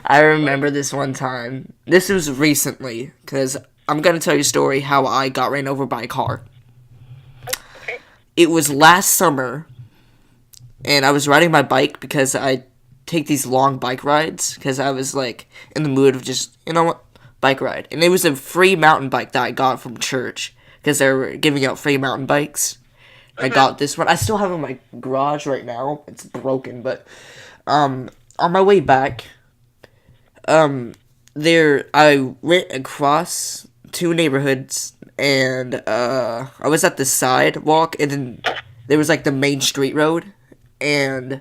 I remember this one time. This was recently, because I'm going to tell you a story how I got ran over by a car. Okay. It was last summer, and I was riding my bike because I take these long bike rides, because I was, like, in the mood of just, you know what, bike ride. And it was a free mountain bike that I got from church, because they were giving out free mountain bikes. I got this one. I still have it in my garage right now. It's broken, but, on my way back, I went across two neighborhoods, and I was at the sidewalk, and then there was like the main street road, and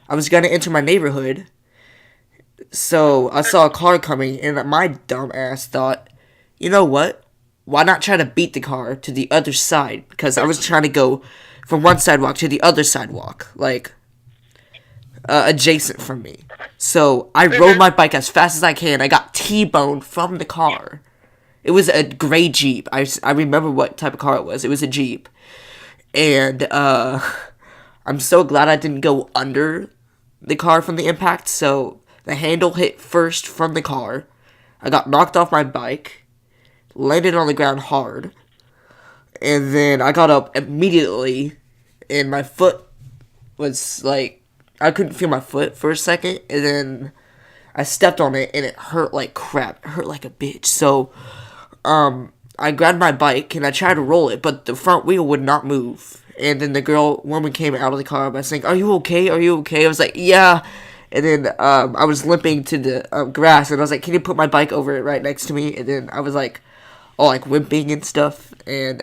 I was gonna enter my neighborhood, so I saw a car coming, and my dumb ass thought, you know what? Why not try to beat the car to the other side? Because I was trying to go from one sidewalk to the other sidewalk, like adjacent from me. So I rode my bike as fast as I can. I got T-boned from the car. It was a gray Jeep. I remember what type of car it was. It was a Jeep. And I'm so glad I didn't go under the car from the impact. So the handle hit first from the car. I got knocked off my bike, landed on the ground hard, and then I got up immediately, and my foot was like, I couldn't feel my foot for a second, and then I stepped on it, and it hurt like crap. It hurt like a bitch. So, I grabbed my bike, and I tried to roll it, but the front wheel would not move. And then the woman came out of the car by saying, "Are you okay? Are you okay?" I was like, "Yeah." And then, I was limping to the grass, and I was like, "Can you put my bike over it right next to me?" And then I was like, all like wimping and stuff, and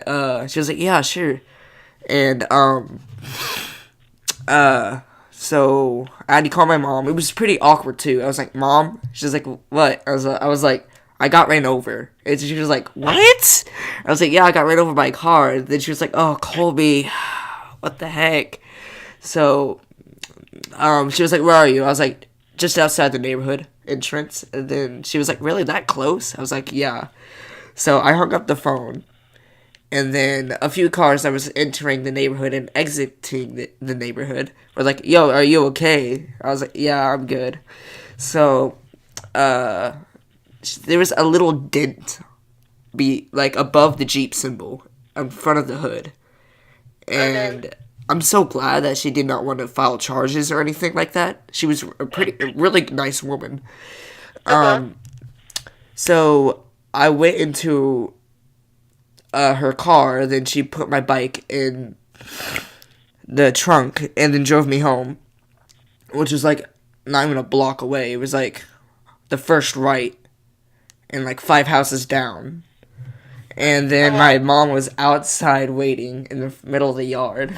she was like, "Yeah, sure." And so I had to call my mom. It was pretty awkward too. I was like, "Mom," she was like, "What?" I was like, "I got ran over." And she was like, "What?" I was like, "Yeah, I got ran over by a car." And then she was like, "Oh, Colby, what the heck?" So she was like, "Where are you?" I was like, "Just outside the neighborhood entrance." And then she was like, "Really, that close?" I was like, "Yeah." So I hung up the phone, and then a few cars that was entering the neighborhood and exiting the neighborhood were like, "Yo, are you okay?" I was like, "Yeah, I'm good." So, there was a little dent, like above the Jeep symbol in front of the hood, Okay. and I'm so glad that she did not want to file charges or anything like that. She was a really nice woman. Uh-huh. So I went into her car, then she put my bike in the trunk and then drove me home, which was like not even a block away. It was like the first right and like 5 houses down. And then Uh-huh. my mom was outside waiting in the middle of the yard.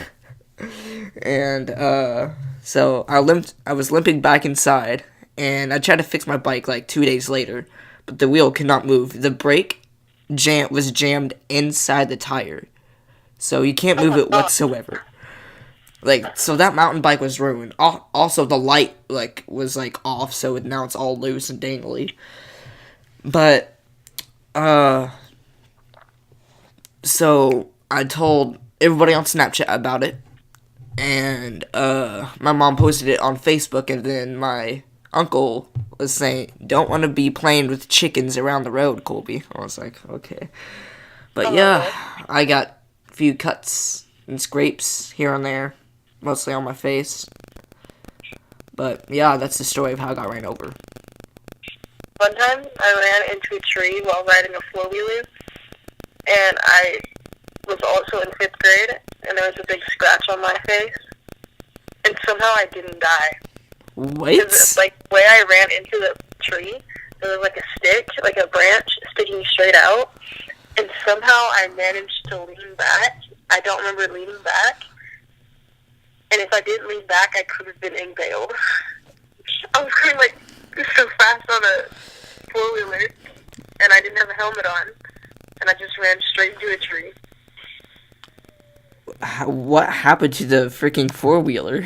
And so I was limping back inside, and I tried to fix my bike like 2 days later, but the wheel could not move. The brake was jammed inside the tire, so you can't Oh move my it god. whatsoever. Like, so that mountain bike was ruined. Also, the light like was like off, so now it's all loose and dangly. But uh, so I told everybody on Snapchat about it, and my mom posted it on Facebook, and then my uncle was saying, "Don't want to be playing with chickens around the road, Colby." I was like, "Okay," but Oh my yeah, god. I got a few cuts and scrapes here and there, mostly on my face. But yeah, that's the story of how I got ran over. One time, I ran into a tree while riding a four-wheeler, and I was also in fifth grade, and there was a big scratch on my face, and somehow I didn't die. Because, Wait, like, where I ran into the tree, there was, like, a stick, like a branch sticking straight out, and somehow I managed to lean back. I don't remember leaning back, and if I didn't lean back, I could have been impaled. I was going, like, so fast on a four-wheeler, and I didn't have a helmet on, and I just ran straight into a tree. what happened to the freaking four wheeler?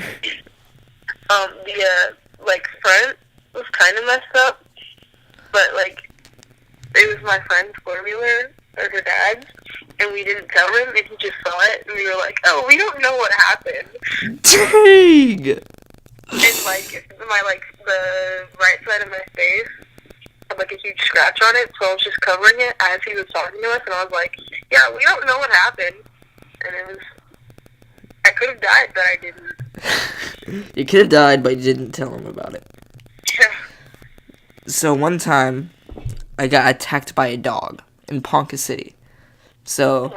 Like, front was kind of messed up, but, like, it was my friend's four-wheeler, or her dad's, and we didn't tell him, and he just saw it, and we were like, oh, we don't know what happened. Dang! and like the right side of my face had like a huge scratch on it, so I was just covering it as he was talking to us, and I was like, "Yeah, we don't know what happened," and it was I could have died, but I didn't. You could have died, but you didn't tell him about it. Yeah. So one time, I got attacked by a dog in Ponca City. So,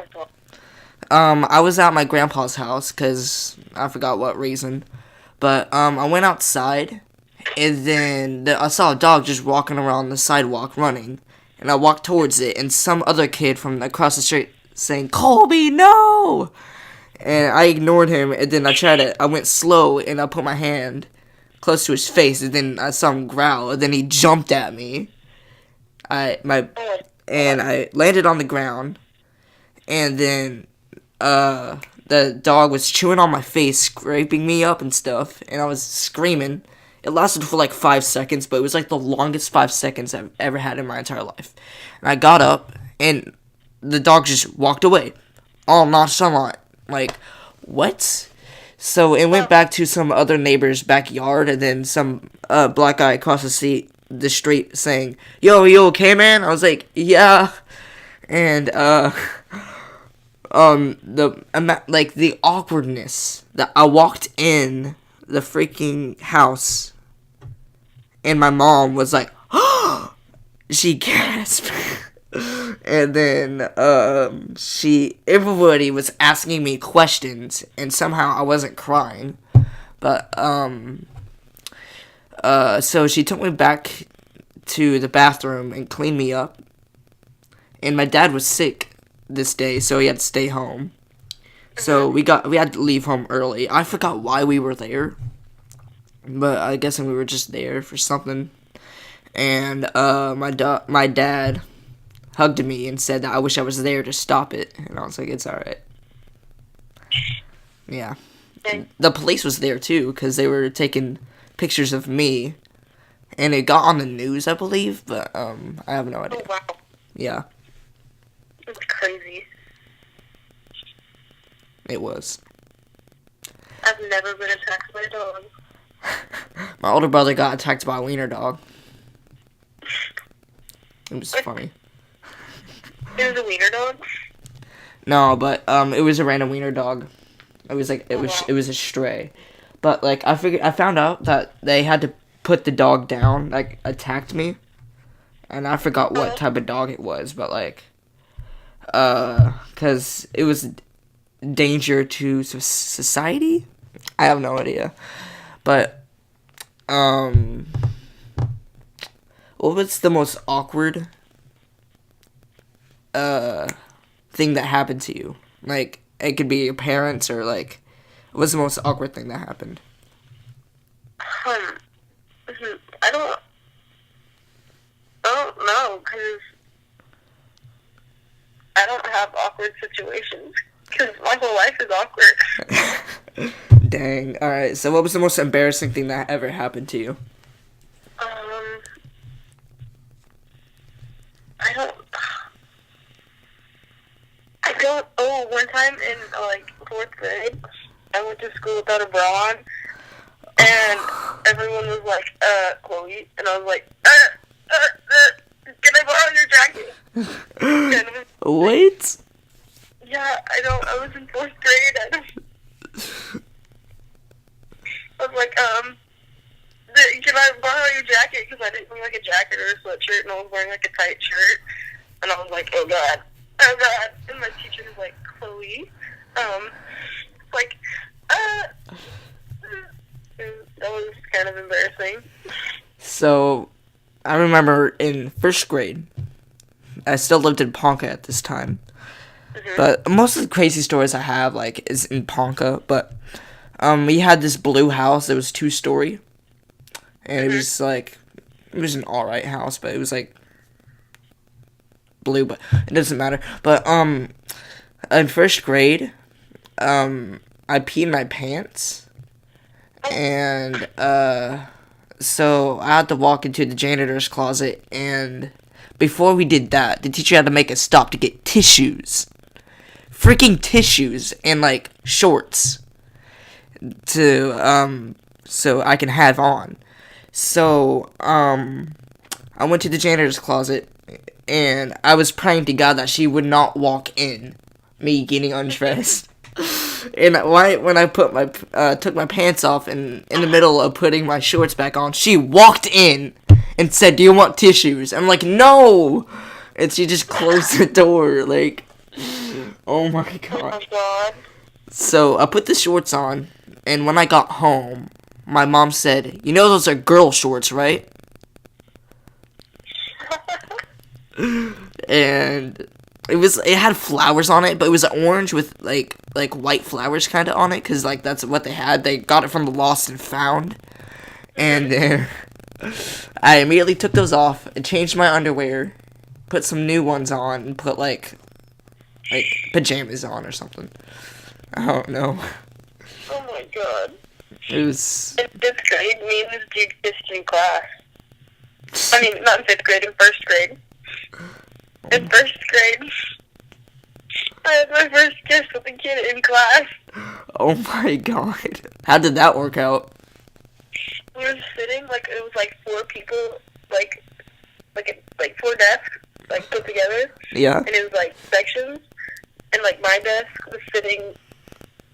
I was at my grandpa's house because I forgot what reason. But, I went outside, and then I saw a dog just walking around the sidewalk running. And I walked towards it, and some other kid from across the street saying, "Colby, no!" And I ignored him, and then I went slow, and I put my hand close to his face, and then I saw him growl, and then he jumped at me. I landed on the ground, and then the dog was chewing on my face, scraping me up and stuff, and I was screaming. It lasted for like 5 seconds, but it was like the longest 5 seconds I've ever had in my entire life. And I got up, and the dog just walked away, all nonchalant. Like, what? So it went back to some other neighbor's backyard, and then some black guy across the street saying, "Yo, you okay, man?" I was like, "Yeah." And the awkwardness that I walked in the freaking house, and my mom was like, she gasped. And then everybody was asking me questions, and somehow I wasn't crying. But so she took me back to the bathroom and cleaned me up. And my dad was sick this day, so he had to stay home. So we had to leave home early. I forgot why we were there, but I guess we were just there for something. And my dad hugged me and said that I wish I was there to stop it, and I was like, "It's all right." Yeah, the police was there too because they were taking pictures of me, and it got on the news, I believe, but I have no idea. Oh, wow. Yeah, That's crazy. it was. I've never been attacked by a dog. My older brother got attacked by a wiener dog. It was funny. It was a wiener dog? No, but it was a random wiener dog. It was like it was a stray. But like I found out that they had to put the dog down, like attacked me. And I forgot what type of dog it was, but like cuz it was danger to society. I have no idea. But what was the most awkward thing that happened to you? Like, it could be your parents, or like, what was the most awkward thing that happened? I don't know, because I don't have awkward situations, because my whole life is awkward. Dang. Alright, so what was the most embarrassing thing that ever happened to you? One time in, like, 4th grade, I went to school without a bra on, and everyone was like, Chloe, and I was like, can I borrow your jacket? Wait? Yeah, I was in 4th grade, I was like, can I borrow your jacket? Because I didn't bring, like, a jacket or a sweatshirt, and I was wearing, like, a tight shirt, and I was like, oh, God, and my teacher was like, Chloe, like, that was kind of embarrassing. So, I remember in 1st grade, I still lived in Ponca at this time, but most of the crazy stories I have, like, is in Ponca, but, we had this blue house that was 2-story, and it was, like, it was an alright house, but it was, like, blue, but it doesn't matter. But in 1st grade, I peed my pants, and so I had to walk into the janitor's closet, and before we did that, the teacher had to make us stop to get tissues, freaking tissues, and like shorts to so I can have on. So, I went to the janitor's closet, and I was praying to God that she would not walk in me getting undressed. And when I put my took my pants off and in the middle of putting my shorts back on, she walked in and said, "Do you want tissues?" I'm like, "No!" And she just closed the door. Like, oh my Oh my god. god. So I put the shorts on, and when I got home, my mom said, "You know those are girl shorts, right?" And it had flowers on it, but it was orange with like white flowers kind of on it, cause like that's what they had. They got it from the Lost and Found, and then I immediately took those off and changed my underwear, put some new ones on, and put like pajamas on or something. I don't know. Oh my god. It was In 5th grade, me and this dude kissed in class. I mean, not in 5th grade, in 1st grade. In 1st grade, I had my first kiss with a kid in class. oh my god. How did that work out? We were sitting, like, it was like 4 people, like 4 desks, like, put together. Yeah. And it was, like, sections. And, like, my desk was sitting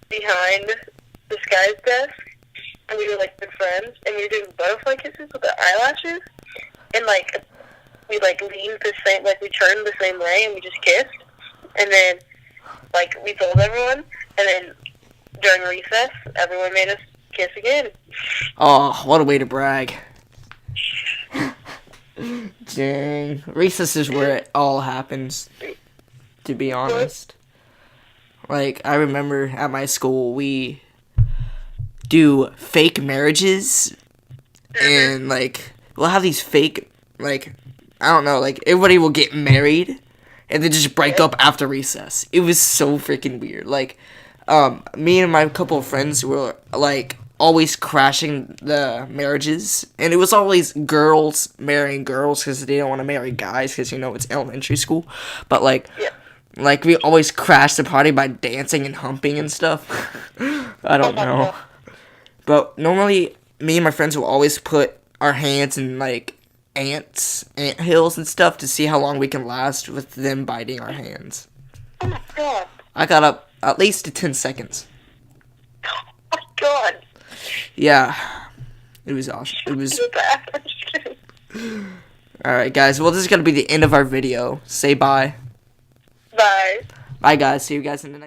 behind this guy's desk. And we were, like, good friends. And we were doing butterfly kisses with our eyelashes. And, like, we, like, leaned the same, like, we turned the same way and we just kissed. And then, like, we told everyone. And then during recess, everyone made us kiss again. Oh, what a way to brag. Dang. Recess is where it all happens, to be honest. Like, I remember at my school, we do fake marriages, and, like, we'll have these fake, like, I don't know, like, everybody will get married, and then just break up after recess. It was so freaking weird. Like, me and my couple of friends were, like, always crashing the marriages, and it was always girls marrying girls because they don't want to marry guys because, you know, it's elementary school. But, like, Yeah. like, we always crashed the party by dancing and humping and stuff. I don't know. But normally, me and my friends will always put our hands in, like, ant hills and stuff to see how long we can last with them biting our hands. Oh my god. I got up at least to 10 seconds. Oh my god. Yeah. It was awesome. It was... So bad. I'm just kidding. Alright, guys. Well, this is going to be the end of our video. Say bye. Bye. Bye, guys. See you guys in the next...